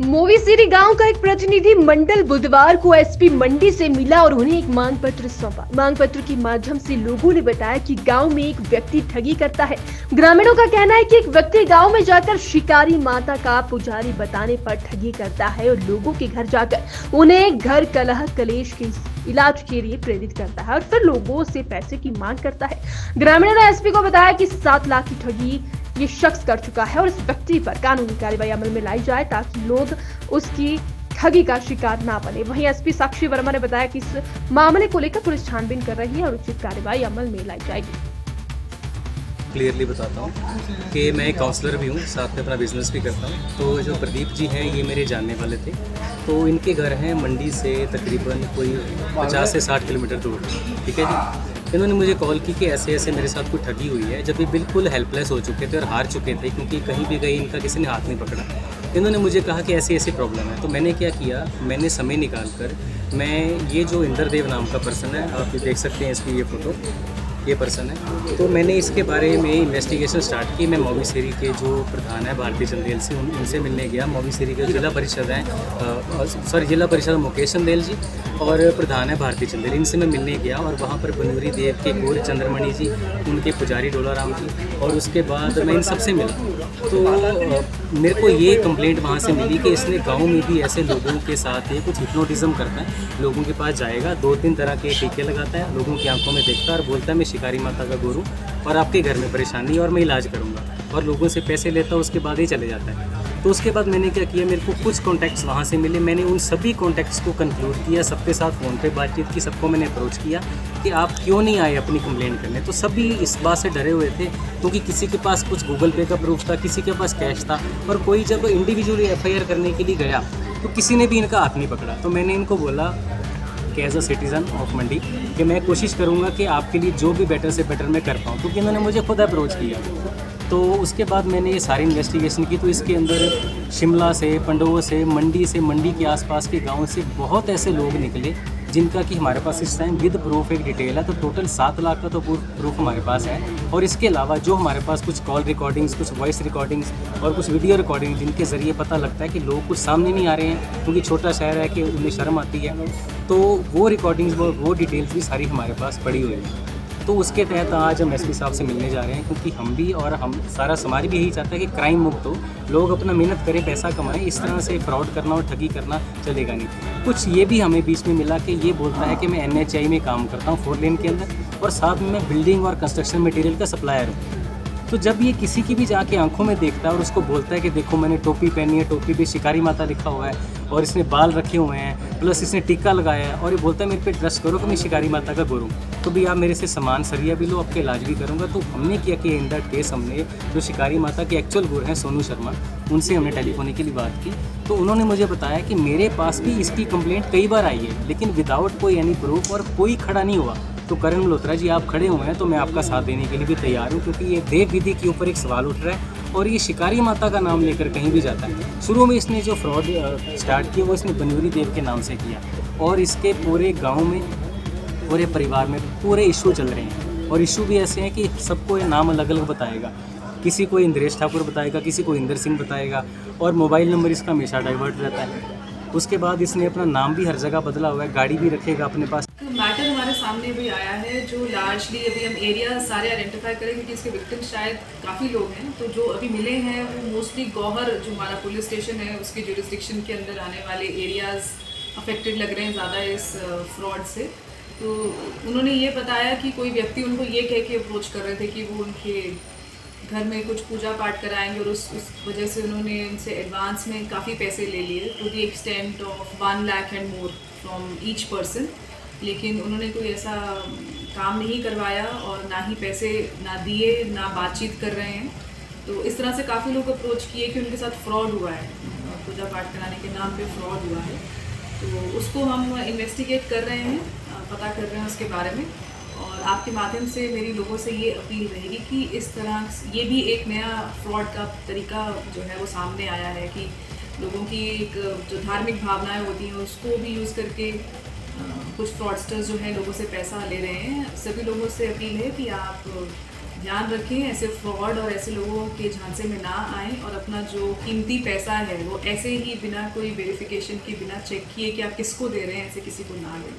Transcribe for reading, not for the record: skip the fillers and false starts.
मोवीसिरी गांव का एक प्रतिनिधि मंडल बुधवार को एसपी मंडी से मिला और उन्हें एक मांग पत्र सौंपा। मांग पत्र के माध्यम से लोगों ने बताया कि गांव में एक व्यक्ति ठगी करता है। ग्रामीणों का कहना है कि एक व्यक्ति गांव में जाकर शिकारी माता का पुजारी बताने पर ठगी करता है और लोगों के घर जाकर उन्हें घर कलह कलेश के इलाज के लिए प्रेरित करता है और फिर लोगों से पैसे की मांग करता है। ग्रामीणों ने एसपी को बताया कि 7 लाख की ठगी ये शख्स कर चुका है और इस व्यक्ति पर कानूनी कार्रवाई अमल में लाई जाए ताकि लोग उसकी ठगी का शिकार ना बने। वहीं एसपी साक्षी वर्मा ने बताया कि इस मामले को लेकर पुलिस छानबीन कर रही है और उचित कार्रवाई अमल में लाई जाएगी। क्लियरली बताता हूँ कि मैं एक काउंसलर भी हूँ, साथ में अपना बिजनेस भी करता हूँ। तो जो प्रदीप जी हैं ये मेरे जानने वाले थे। तो इनके घर हैं मंडी से तकरीबन कोई 50 से 60 किलोमीटर दूर, ठीक है जी। इन्होंने मुझे कॉल की कि ऐसे ऐसे मेरे साथ कोई ठगी हुई है, जब ये बिल्कुल हेल्पलेस हो चुके थे और हार चुके थे क्योंकि कहीं भी गए इनका किसी ने हाथ नहीं पकड़ा। इन्होंने मुझे कहा कि ऐसी ऐसी प्रॉब्लम है। तो मैंने क्या किया, मैंने समय निकाल कर मैं ये जो इंद्रदेव नाम का पर्सन है, आप ये देख सकते हैं इसकी ये फ़ोटो, ये पर्सन है। तो मैंने इसके बारे में इन्वेस्टिगेशन स्टार्ट की। मैं मोवीसिरी के जो प्रधान है भारती चंदेल से उनसे मिलने गया। मोवीसिरी के जिला परिषद हैं जिला परिषद मुकेश चंदेल जी और प्रधान है भारती चंदेल, इनसे मैं मिलने गया और वहाँ पर बनूरी देव के गौर चंद्रमणि जी, उनके पुजारी डोलाराम जी और उसके बाद मैं इन सबसे मिला। तो मेरे को ये कंप्लेंट वहाँ से मिली कि इसने गाँव में भी ऐसे लोगों के साथ ये कुछ हिप्नोटिज्म करता है। लोगों के पास जाएगा, 2-3 तरह के टीके लगाता है, लोगों की आंखों में देखता है और बोलता है मैं शिकारी माता का गुरु और आपके घर में परेशानी और मैं इलाज करूंगा, और लोगों से पैसे लेता है, उसके बाद ही चले जाता है। तो उसके बाद मैंने क्या किया, मेरे को कुछ कॉन्टैक्ट्स वहाँ से मिले। मैंने उन सभी कॉन्टैक्ट्स को कंक्लूड किया, सबके साथ फ़ोन पे बातचीत की, सबको मैंने अप्रोच किया कि आप क्यों नहीं आए अपनी कंप्लेंट करने। तो सभी इस बात से डरे हुए थे क्योंकि किसी के पास कुछ गूगल पे का प्रूफ था, किसी के पास कैश था, और कोई जब इंडिविजुअली FIR करने के लिए गया तो किसी ने भी इनका हाथ नहीं पकड़ा। तो मैंने इनको बोला कि एज अ सिटीज़न ऑफ मंडी कि मैं कोशिश करूंगा कि आपके लिए जो भी बेटर से बेटर मैं कर पाऊँ, क्योंकि इन्होंने मुझे खुद अप्रोच किया। तो उसके बाद मैंने ये सारी इन्वेस्टिगेशन की। तो इसके अंदर शिमला से, पंडोह से, मंडी के आसपास के गाँव से बहुत ऐसे लोग निकले जिनका कि हमारे पास इस टाइम विद प्रूफ एक डिटेल है। तो टोटल 7 लाख का तो प्रूफ हमारे पास है, और इसके अलावा जो हमारे पास कुछ कॉल रिकॉर्डिंग्स, कुछ वॉइस रिकॉर्डिंग्स और कुछ वीडियो रिकॉर्डिंग जिनके ज़रिए पता लगता है कि लोग कुछ सामने नहीं आ रहे हैं क्योंकि छोटा शहर है कि उन्हें शर्म आती है। तो वो रिकॉर्डिंग्स, वो डिटेल्स भी सारी हमारे पास पड़ी हुई है। तो उसके तहत आज हम एसपी साहब से मिलने जा रहे हैं क्योंकि हम भी और हम सारा समाज भी यही चाहता है कि क्राइम मुक्त हो, लोग अपना मेहनत करें, पैसा कमाएं। इस तरह से फ्रॉड करना और ठगी करना चलेगा नहीं। कुछ ये भी हमें बीच में मिला कि ये बोलता है कि मैं NHI में काम करता हूँ 4 लेन के अंदर, और साथ में मैं बिल्डिंग और कंस्ट्रक्शन मटेरियल का सप्लायर हूँ। तो जब ये किसी की भी जाके आंखों में देखता है और उसको बोलता है कि देखो मैंने टोपी पहनी है, टोपी पे शिकारी माता लिखा हुआ है और इसने बाल रखे हुए हैं, प्लस इसने टीका लगाया है, और ये बोलता है मेरे पे ट्रस्ट करो कि मैं शिकारी माता का गुरु, तो भी आप मेरे से सामान सरिया भी लो, आपके इलाज भी करूँगा। तो हमने किया कि इन दैट केस हमने जो शिकारी माता के एक्चुअल गुरु हैं सोनू शर्मा, उनसे हमने टेलीफोनिकली बात की। तो उन्होंने मुझे बताया कि मेरे पास भी इसकी कंप्लेंट कई बार आई है लेकिन विदाउट कोई एनी प्रूफ, और कोई खड़ा नहीं हुआ। तो करण मल्होत्रा जी आप खड़े हुए हैं तो मैं आपका साथ देने के लिए भी तैयार हूँ, क्योंकि ये देव विधि के ऊपर एक सवाल उठ रहा है और ये शिकारी माता का नाम लेकर कहीं भी जाता है। शुरू में इसने जो फ्रॉड स्टार्ट किया वो इसने बनूरी देव के नाम से किया, और इसके पूरे गांव में, पूरे परिवार में पूरे इशू चल रहे हैं, और इशू भी ऐसे हैं कि सबको ये नाम अलग अलग बताएगा। किसी को इंद्रेश ठाकुर बताएगा, किसी को इंद्र सिंह बताएगा, और मोबाइल नंबर इसका हमेशा डाइवर्ट रहता है। उसके बाद इसने अपना नाम भी हर जगह बदला हुआ है, गाड़ी भी रखेगा अपने पास। मैटर हमारे सामने भी आया है जो लार्जली अभी हम एरिया सारे आइडेंटिफाई करें क्योंकि इसके विक्टिम शायद काफ़ी लोग हैं। तो जो अभी मिले हैं वो मोस्टली गौहर जो हमारा पुलिस स्टेशन है उसके जुरिस्डिक्शन के अंदर आने वाले एरियाज़ अफेक्टेड लग रहे हैं ज़्यादा इस फ्रॉड से। तो उन्होंने ये बताया कि कोई व्यक्ति उनको ये कह के अप्रोच कर रहे थे कि वो उनके घर में कुछ पूजा पाठ कराएंगे, और उस वजह से उन्होंने उनसे एडवांस में काफ़ी पैसे ले लिए to the extent of 1 lakh and more from each person. लेकिन उन्होंने कोई ऐसा काम नहीं करवाया और ना ही पैसे ना दिए, ना बातचीत कर रहे हैं। तो इस तरह से काफ़ी लोग अप्रोच किए कि उनके साथ फ्रॉड हुआ है, पूजा पाठ कराने के नाम पे फ्रॉड हुआ है। तो उसको हम इन्वेस्टिगेट कर रहे हैं, पता कर रहे हैं उसके बारे में। और आपके माध्यम से मेरी लोगों से ये अपील रहेगी कि इस तरह ये भी एक नया फ्रॉड का तरीका जो है वो सामने आया है कि लोगों की एक जो धार्मिक भावनाएं होती हैं उसको भी यूज़ करके कुछ फ्रॉडस्टर्स जो हैं लोगों से पैसा ले रहे हैं। सभी लोगों से अपील है कि आप ध्यान रखें, ऐसे फ्रॉड और ऐसे लोगों के झांसे में ना आएं और अपना जो कीमती पैसा है वो ऐसे ही बिना कोई वेरिफिकेशन के, बिना चेक किए कि आप किसको दे रहे हैं, ऐसे किसी को ना दें।